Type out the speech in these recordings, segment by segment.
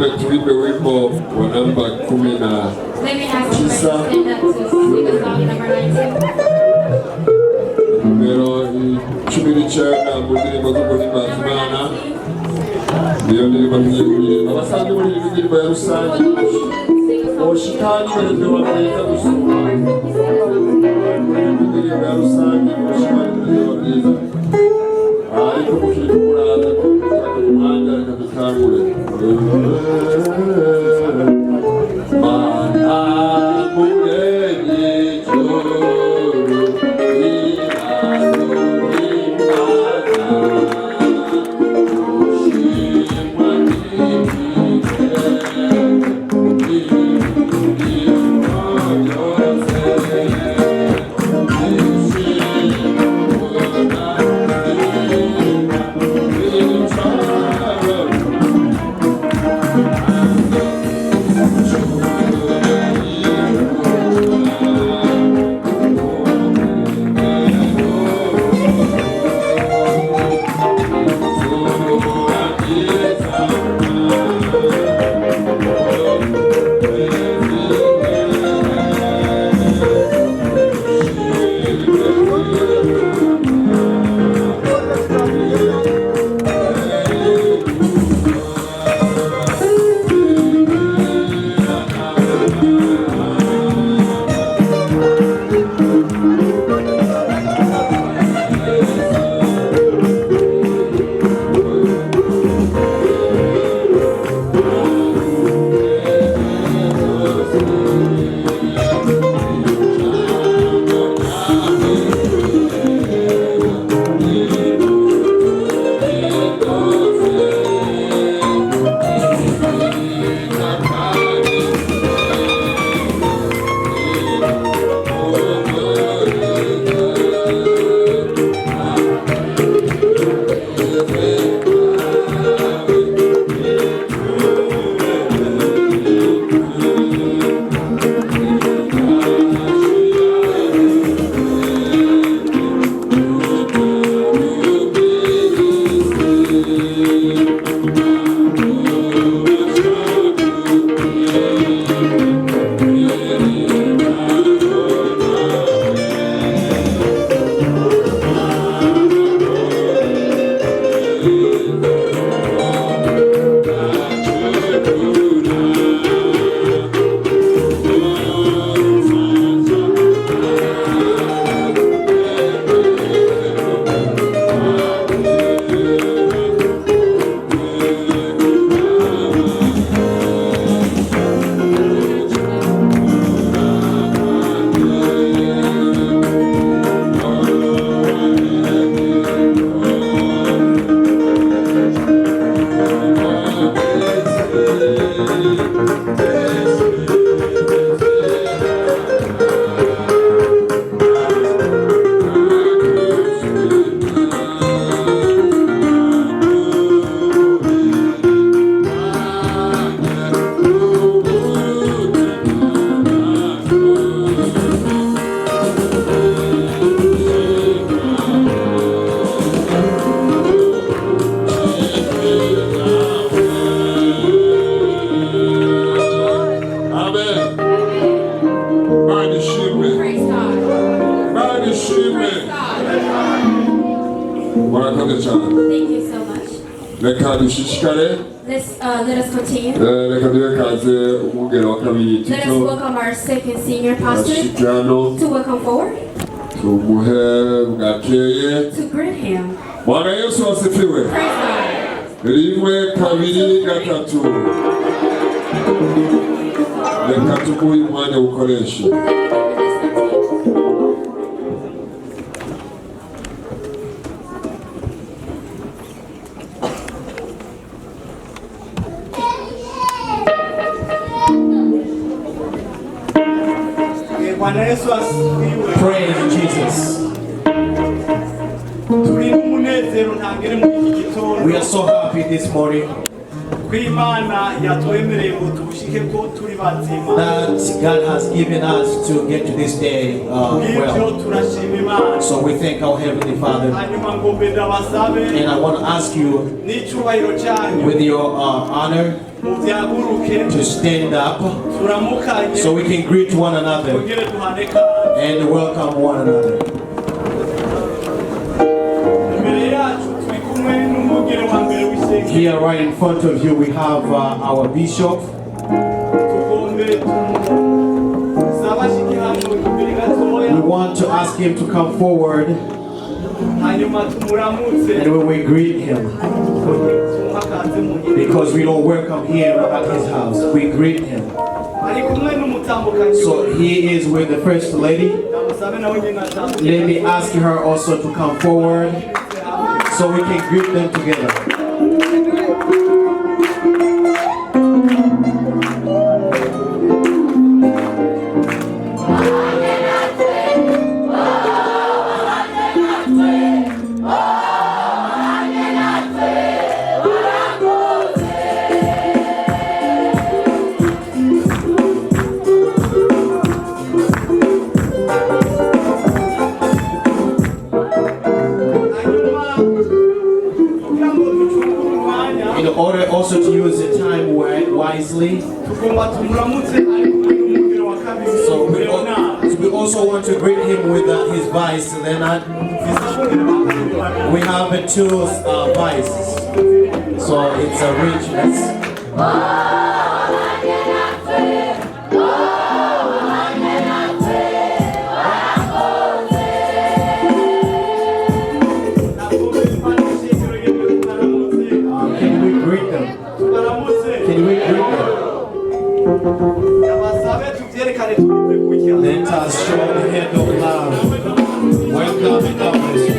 tulipe wimbo wa namba 19. Numero 19 mu ndirimbo zo guhimbaza Imana. Niyo ndirimbo tugiye kuririmba. Abasanzwe muri iyi ndirimbo ya rusange oshikani barinde wabwiza gusoma. Indirimbo ya rusange oshikani barinde wabwiza. Ariko kushika kuraza kutaka kumanga reka dutangure. Thank you so much. Let us continue. Let us welcome our second senior pastor to welcome forward. To greet him. Praise God. Praise Jesus. We are so happy this morning that God has given us to get to this day well. So we thank our Heavenly Father. And I want to ask you, with your honor, to stand up so we can greet one another and welcome one another. Here right in front of you we have our bishop. We want to ask him to come forward and when we greet him, because we don't welcome him at his house, we greet him. So he is with the First Lady. Let me ask her also to come forward so we can greet them together. In order also to use the time wisely, so we also want to greet him with his vice. Leonard. We have two vices, so it's a richness. Let us show the hand of love. Welcome and God bless you.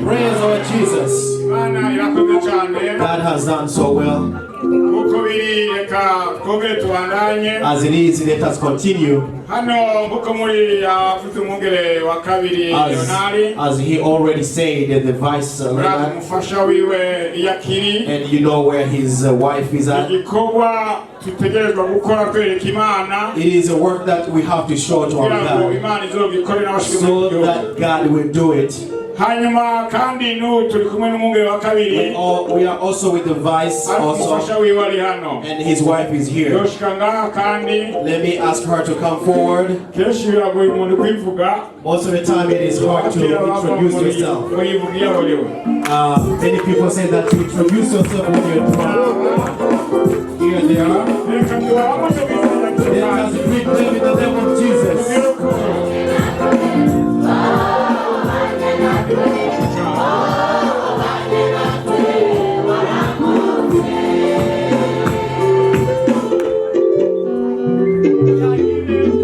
Praise our Jesus. God has done so well. As it is, let us continue. As he already said, the vice Leonard, and you know where his wife is at. It is a work that we have to show to our God, so that God will do it. We are also with the vice also, and his wife is here. Let me ask her to come forward. Most of the time it is hard to introduce yourself. Many people say that to introduce yourself when you're drunk. Here they are. Let us greet them in the name of Jesus.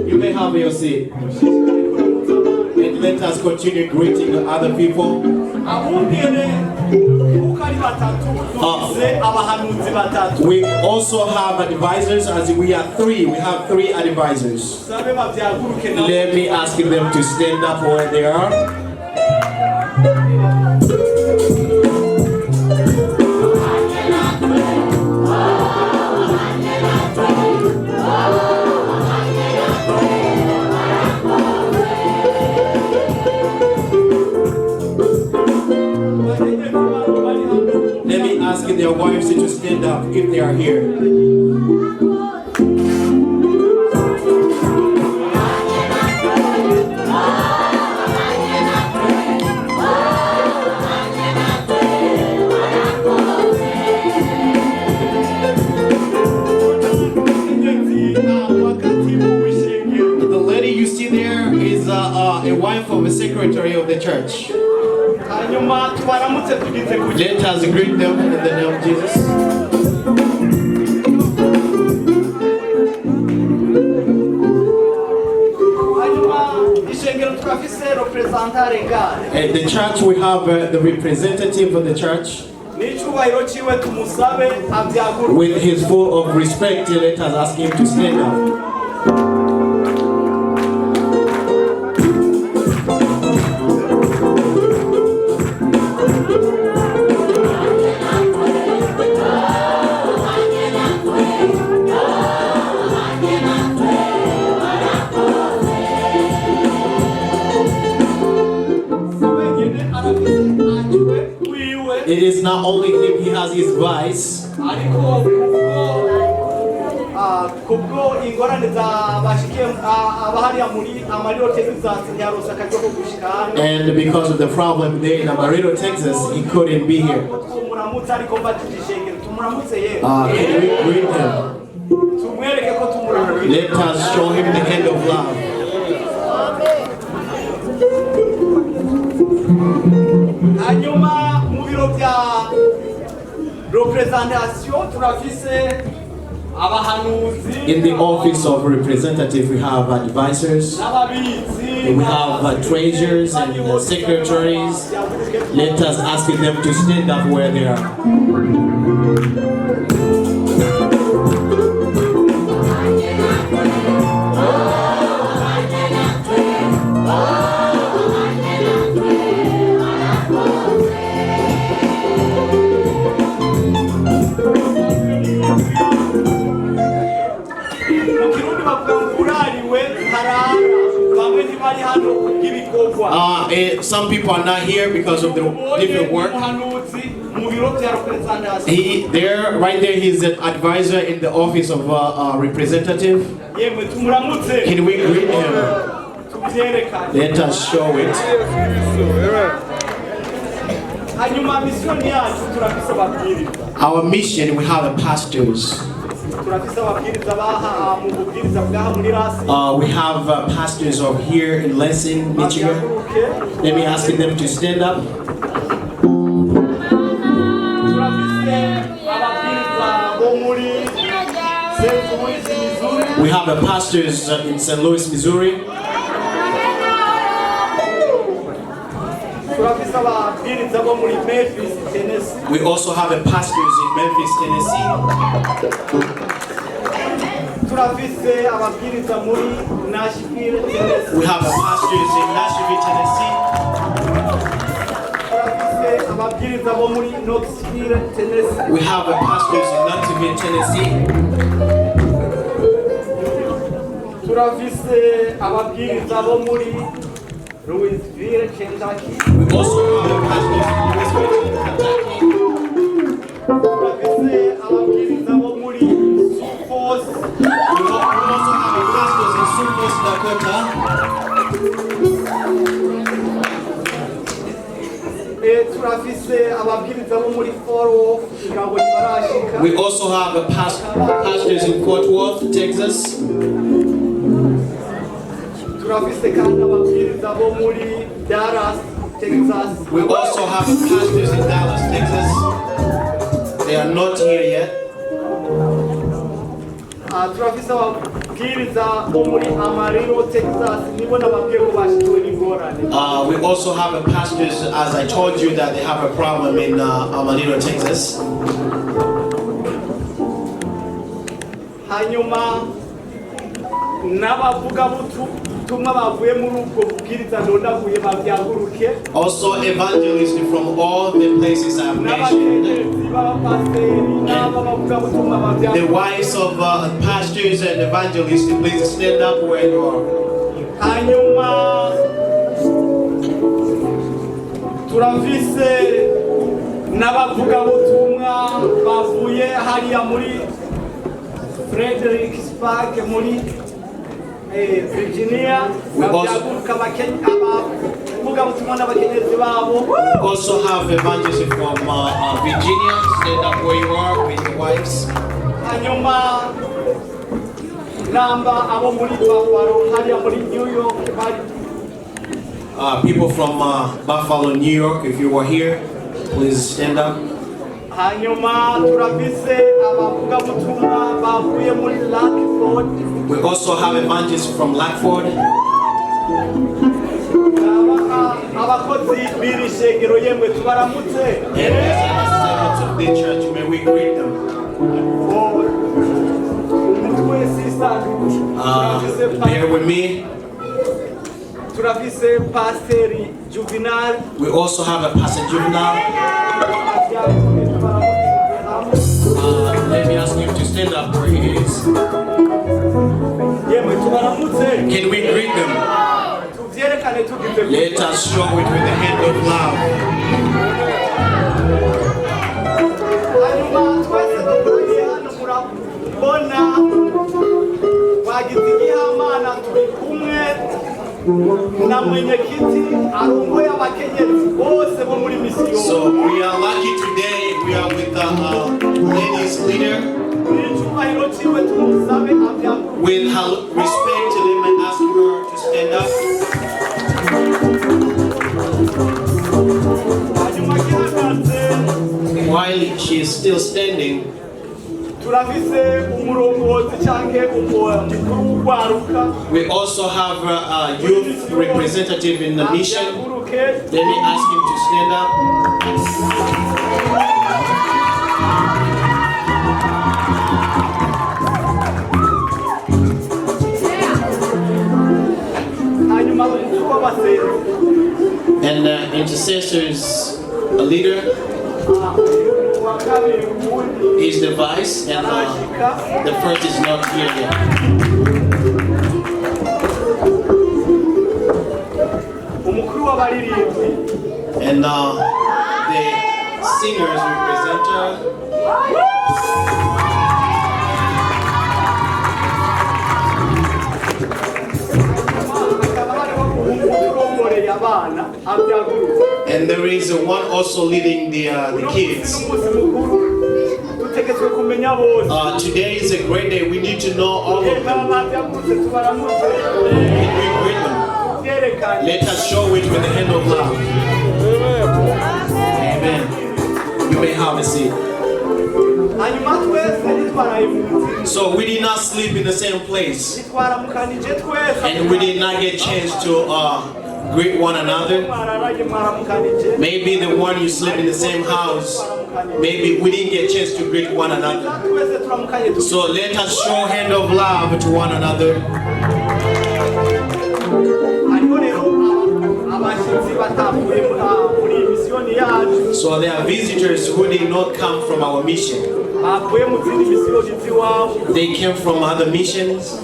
You may have your seat. And let us continue greeting other people. We also have advisors, as we are three. We have three advisors. Let me ask them to stand up where they are. Let me ask their wives to stand up if they are here. The lady you see there is a wife of a secretary of the church. Let us greet them in the name of Jesus. At the church we have the representative of the church. With his full of respect, let us ask him to stand up. It is not only him, he has has his vice. kubwo ingorane zabashikiye abahariya muri Amarillo Texas ntiyaronse akaryo ko gushika hano. And because of the problem there in Amarillo, Texas, he couldn't be here. Tumuramutse ariko mbatishengero tumuramutse yewe. Can we greet him? Tumwereke ko tumuramutse. Let us show him the hand of love. Hanyuma mu biro bya representation turafise in the office of representative, we have advisors, we have treasurers and secretaries. Let us ask them to stand up where they are. Some people are not here because of the different work. Right there, he's an advisor in the office of representative. Can we greet him? Let us show it. Our mission, we have the pastors. We have pastors over here in Lansing, Michigan. Let me ask them to stand up. We have the pastors in St. Louis, Missouri. We also have the pastors in Memphis, Tennessee. We have the pastors in Nashville, Tennessee. We have the pastors in Knoxville, Tennessee. Louisville, Kentucky. We also have the pastors in Louisville, Kentucky. We also have the pastors in Sioux Falls, Dakota. We also have the pastors in Fort Worth, Texas. We also have pastors in Dallas, Texas. They are not here yet. We also have a pastors, as I told you, that they have a problem in Amarillo, Texas. Also evangelists from all the places I've mentioned. And the wives of pastors and evangelists, please stand up where you are. Virginia, we also have evangelists from Virginia. Stand up where you are with your wives. People from Buffalo, New York, if you were here, please stand up. We also have evangelists from Lackford. And as servants of the church, may we greet them. Bear with me. We also have a Pastor Juvenal. Let me ask him to stand up where he is. Can we greet them? Let us show it with the hand of love. na mwenyekiti arongoye abakenyezi bose bo muri misiyo. So we are lucky today. We are with the ladies leader. With her respect to them and ask her to stand up. While she is still standing, we also have a youth representative in the mission. Let me ask him to stand up. And the intercessors, a leader, is the vice, and the first is not here yet. And the singers represent and there is one also leading the kids. Today is a great day. We need to know all of them. Let us show it with the hand of love. Amen. You may have a seat. So we did not sleep in the same place, and we did not get a chance to greet one another. Maybe the one you sleep in the same house, maybe we didn't get a chance to greet one another. So let us show hand of love to one another. So there are visitors who did not come from our mission. They came from other missions.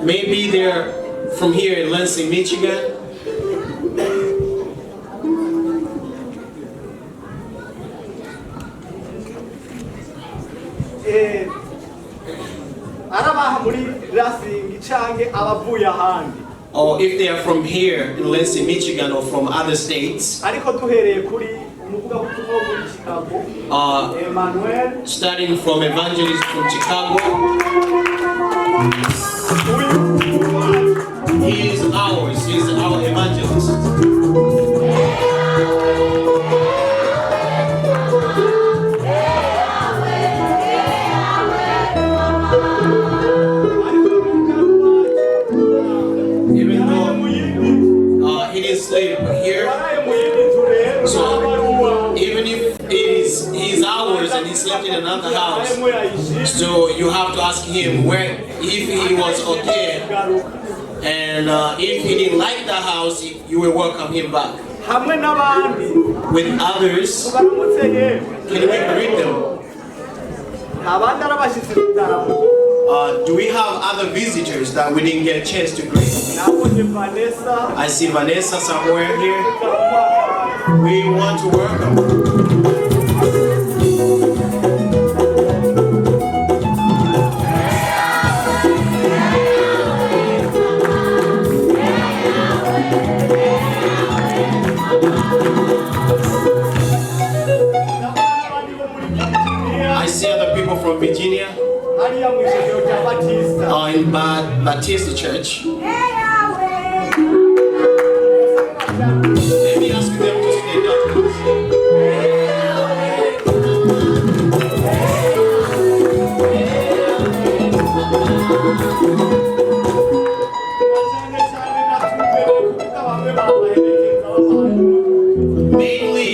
Maybe they're from here in Lansing, Michigan. Or if they are from here in Lansing, Michigan, or from other states. Starting from evangelists from Chicago. He is ours. He is our evangelist. Even though he didn't sleep here, so even if he is ours and he slept in another house, so you have to ask him where, if he was okay, and if he didn't like the house, you will welcome him back. With others, can we greet them? Do we have other visitors that we didn't get a chance to greet? I see Vanessa somewhere here. We want to welcome. I see other people from Virginia. In Baptist Church. Let me ask them to stand up, please. Mainly,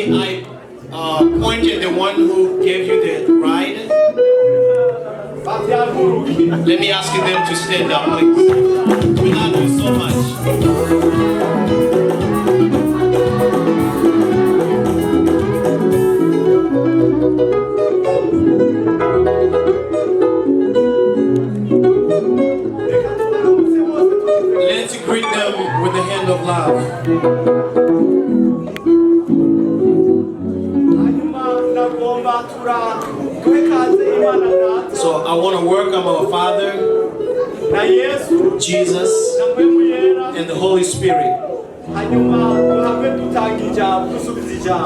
I pointed the one who gave you the ride. Let me ask them to stand up, please. We love you so much. Let's greet them with the hand of love. So I want to welcome our Father Jesus, and the Holy Spirit.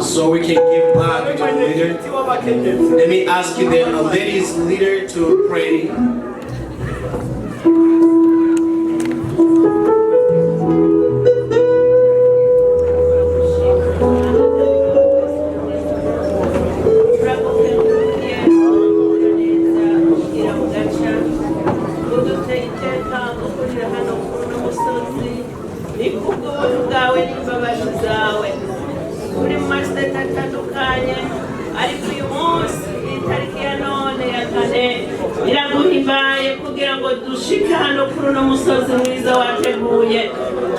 So we can give back to the leader. Let me ask the ladies leader to pray. Shikano kuruno musozi mwiza wateguye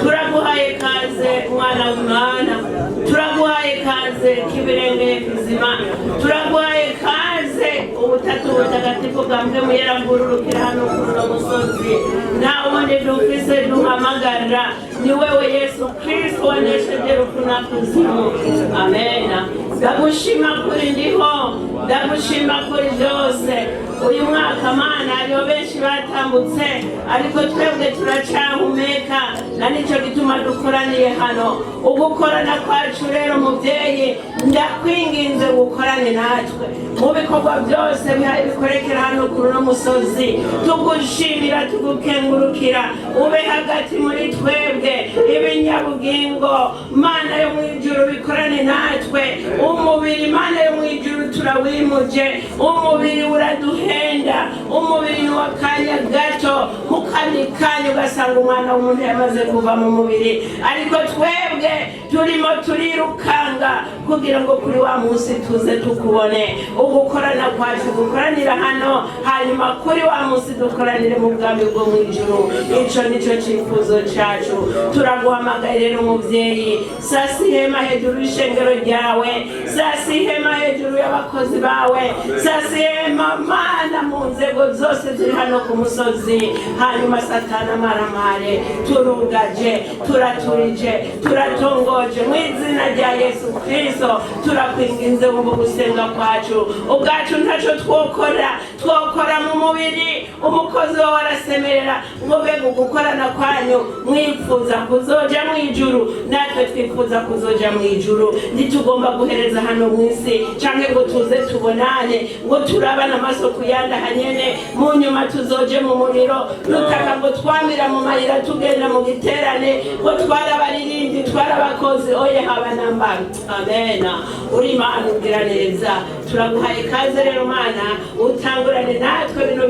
turaguhaye kaze mwana w'Imana turaguhaye kaze kibirenge bizima turaguhaye kaze ubutatu butagatifu bwambwe muyerangururukira hano kuruno musozi nta wundi dufise duhamagarira ni wewe Yesu Kristo wanesheje urupfu na kuzimu. Amena. Ndagushima kuri ndiho, ndagushima kuri byose. Uyu mwaka Mana hariho benshi batambutse ariko twebwe turacahumeka na nicyo gituma dukoraniye hano. Ugukorana kwacu rero muvyeyi ndakwinginze gukorane natwe mu bikorwa byose bikorekera hano kuri no musozi. Tugushimira tugukengurukira ube hagati muri twebwe ibinyabugingo Mana yo mwijuru bikorane natwe. Umubiri Mana yo mwijuru turawimuje, umubiri uraduhenda, umubiri wakanya gato mukandi kanya ugasanga umwana w'umuntu yamaze kuva mu mubiri, ariko twebwe turimo turirukanga kugira ngo kuri wa munsi tuze tukubone. Ugukorana kwacu gukoranira hano, hanyuma kuri wa munsi dukoranire mu bwami bwo mwijuru. Ico nico cyifuzo cyacu. Turaguhamagaye rero muvyeyi, sasi hema hejuru y'ishengero ryawe, sasi hema hejuru y'abakozi bawe, sasi hema Mana mu nzego zose ziri hano ku musozi. Hanyuma Satana maramare turugaje, turaturije, turatongoje mu izina rya Yesu Kristo. Turakwinginze mu gusenga kwacu, ubwacu ntaco twokora mu mubiri. Umukozi wawe arasemerera ngo bego gukorana kwanyu mwifuza kuzoja mu ijuru, natwe twifuza kuzoja mu ijuru. Ntitugomba guhereza hano mu isi canke ngo tuze tubonane ngo turabana amaso kuyanda hanyene mu nyuma tuzoje mu muriro rutaka ngo twamira mu mayira tugenda mu giterane ngo twarabaririmbyi twarabakozi oye haba namba. Amena. Uri Imana ugira neza, turaguhaye kaze rero Mana utangurane natwe bino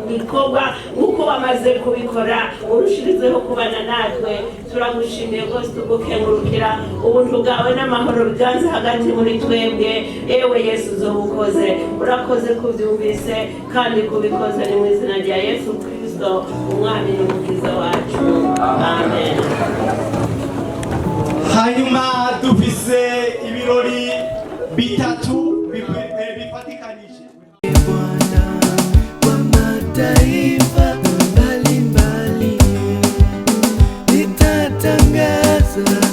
bikorwa nkuko wamaze kubikora, urushirizeho kubana natwe. Turagushimiye rwose tugukengurukira ubuntu bwawe n'amahoro biganze hagati muri twebwe. Ewe Yesu uzobukoze, urakoze kubyumvise kandi kubikoze ni mu izina rya Yesu Kristo umwami n'umukiza wacu. Amen. Hanyuma dufise ibirori bitatu bifatikanije. Bwana wa mataifa mbalimbali nitatangaza